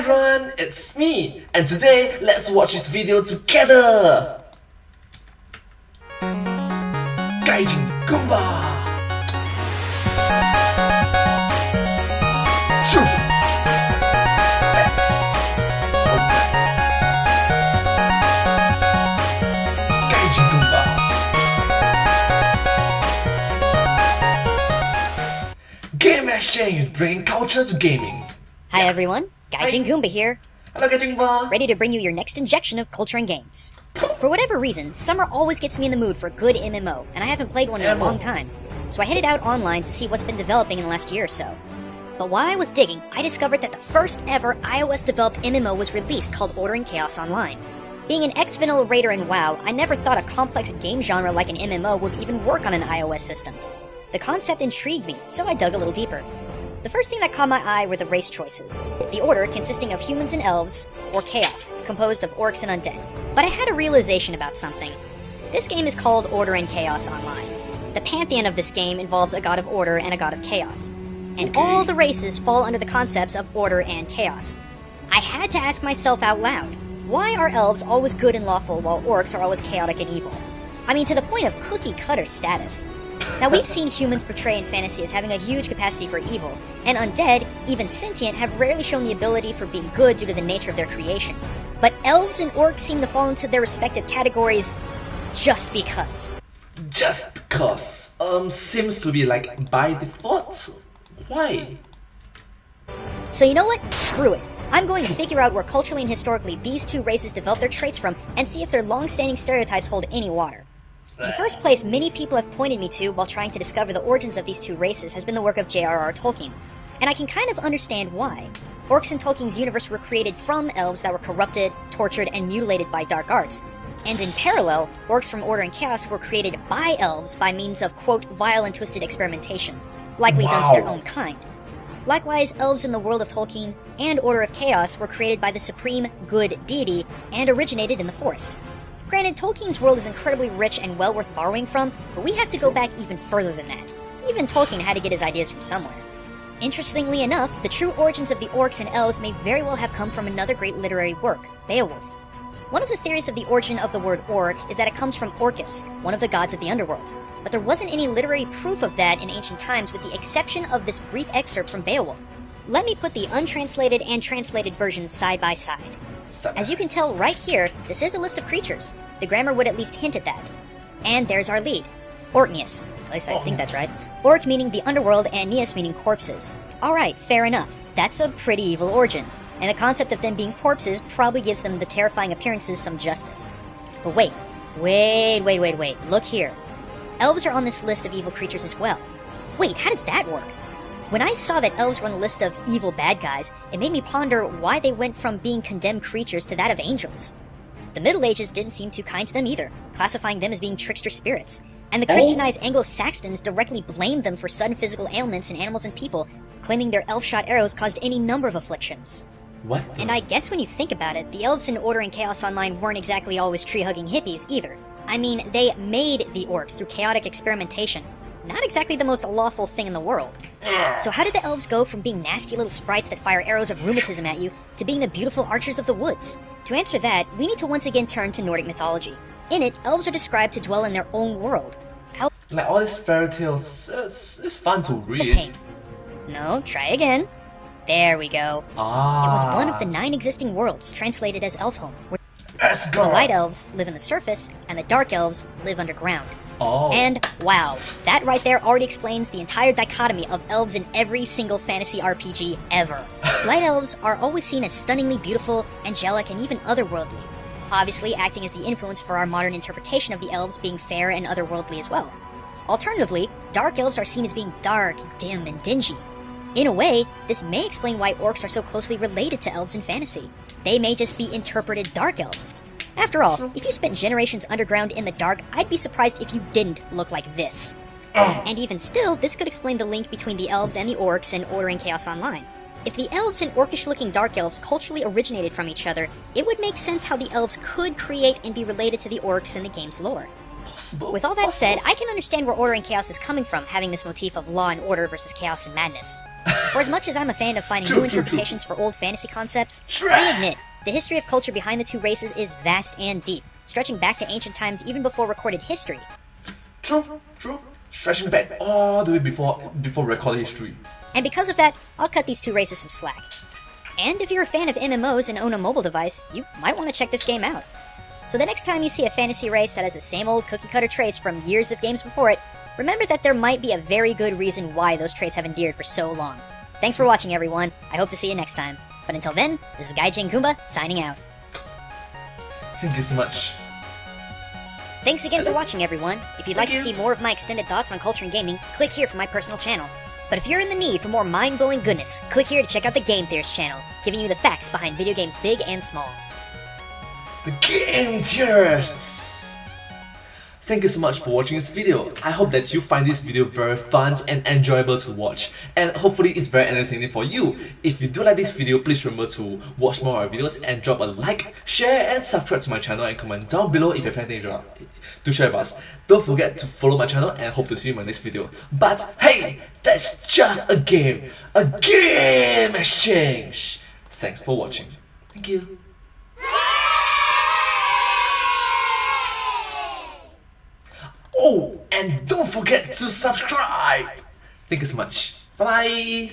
everyone, it's me, and today let's watch this video together! Gaijin Goomba! Truth! Step! Open! Gaijin Goomba! Game exchange, bringing culture to gaming. Hi everyone, Gaijin Goomba here. Hello Gaijin Goomba. Ready to bring you your next injection of culture and games. For whatever reason, summer always gets me in the mood for a good MMO, and I haven't played one in a long time. So I headed out online to see what's been developing in the last year or so. But while I was digging, I discovered that the first ever iOS-developed MMO was released called Order and Chaos Online. Being an ex-vanilla raider in WoW, I never thought a complex game genre like an MMO would even work on an iOS system. The concept intrigued me, so I dug a little deeper. The first thing that caught my eye were the race choices. The Order consisting of humans and elves, or Chaos, composed of orcs and undead. But I had a realization about something. This game is called Order and Chaos Online. The pantheon of this game involves a god of order and a god of chaos. And all the races fall under the concepts of order and chaos. I had to ask myself out loud, why are elves always good and lawful while orcs are always chaotic and evil? I mean, to the point of cookie-cutter status. Now, we've seen humans portrayed in fantasy as having a huge capacity for evil, and undead, even sentient, have rarely shown the ability for being good due to the nature of their creation. But elves and orcs seem to fall into their respective categories just because. Just because, seems to be like by default. Why? So you know what? Screw it. I'm going to figure out where culturally and historically these two races develop their traits from and see if their long-standing stereotypes hold any water. The first place many people have pointed me to while trying to discover the origins of these two races has been the work of J.R.R. Tolkien, and I can kind of understand why. Orcs in Tolkien's universe were created from elves that were corrupted, tortured, and mutilated by dark arts. And in parallel, orcs from Order and Chaos were created by elves by means of, quote, vile and twisted experimentation, likely done to their own kind. Likewise, elves in the world of Tolkien and Order of Chaos were created by the supreme good deity and originated in the forest. Granted, Tolkien's world is incredibly rich and well worth borrowing from, but we have to go back even further than that. Even Tolkien had to get his ideas from somewhere. Interestingly enough, the true origins of the orcs and elves may very well have come from another great literary work, Beowulf. One of the theories of the origin of the word orc is that it comes from Orcus, one of the gods of the underworld. But there wasn't any literary proof of that in ancient times with the exception of this brief excerpt from Beowulf. Let me put the untranslated and translated versions side by side. As you can tell right here, this is a list of creatures. The grammar would at least hint at that. And there's our lead, Orcneus. At least I think that's right. Orc meaning the underworld and Neus meaning corpses. Alright, fair enough. That's a pretty evil origin. And the concept of them being corpses probably gives them the terrifying appearances some justice. But wait. Look here. Elves are on this list of evil creatures as well. Wait, how does that work? When I saw that elves were on the list of evil bad guys, it made me ponder why they went from being condemned creatures to that of angels. The Middle Ages didn't seem too kind to them either, classifying them as being trickster spirits. And the Christianized Anglo-Saxons directly blamed them for sudden physical ailments in animals and people, claiming their elf-shot arrows caused any number of afflictions. What? And I guess when you think about it, the elves in Order and Chaos Online weren't exactly always tree-hugging hippies either. I mean, they made the orcs through chaotic experimentation. Not exactly the most lawful thing in the world. So how did the elves go from being nasty little sprites that fire arrows of rheumatism at you to being the beautiful archers of the woods? To answer that, we need to once again turn to Nordic mythology. In it, elves are described to dwell in their own world. Like all these fairy tales, it's fun to read. Okay. No, try again. There we go. It was one of the 9 existing worlds, translated as Elfhome, where the light elves live in the surface, and the dark elves live underground. And wow, that right there already explains the entire dichotomy of elves in every single fantasy RPG ever. Light elves are always seen as stunningly beautiful, angelic, and even otherworldly, obviously acting as the influence for our modern interpretation of the elves being fair and otherworldly as well. Alternatively, dark elves are seen as being dark, dim, and dingy. In a way, this may explain why orcs are so closely related to elves in fantasy. They may just be interpreted dark elves. After all, if you spent generations underground in the dark, I'd be surprised if you didn't look like this. And even still, this could explain the link between the elves and the orcs in Order and Chaos Online. If the elves and orcish-looking dark elves culturally originated from each other, it would make sense how the elves could create and be related to the orcs in the game's lore. possible. With all that said, I can understand where Order and Chaos is coming from, having this motif of law and order versus chaos and madness. For as much as I'm a fan of finding new interpretations for old fantasy concepts, I admit, the history of culture behind the two races is vast and deep, stretching back to ancient times even before recorded history. True. Stretching back all the way before recorded history. And because of that, I'll cut these two races some slack. And if you're a fan of MMOs and own a mobile device, you might want to check this game out. So the next time you see a fantasy race that has the same old cookie-cutter traits from years of games before it, remember that there might be a very good reason why those traits have endured for so long. Thanks for watching, everyone. I hope to see you next time. But until then, this is Gaijin Goomba, signing out. Thank you so much. Thanks again for watching, everyone. If you'd like to see more of my extended thoughts on culture and gaming, click here for my personal channel. But if you're in the need for more mind-blowing goodness, click here to check out the Game Theorists channel, giving you the facts behind video games big and small. The Game Theorists! Thank you so much for watching this video. I hope that you find this video very fun and enjoyable to watch, and hopefully it's very entertaining for you. If you do like this video, please remember to watch more of our videos and drop a like, share and subscribe to my channel and comment down below if you have anything to share with us. Don't forget to follow my channel and hope to see you in my next video. But hey, that's just a game exchange. Thanks for watching. Thank you. Oh, and don't forget to subscribe! Thank you so much. Bye bye!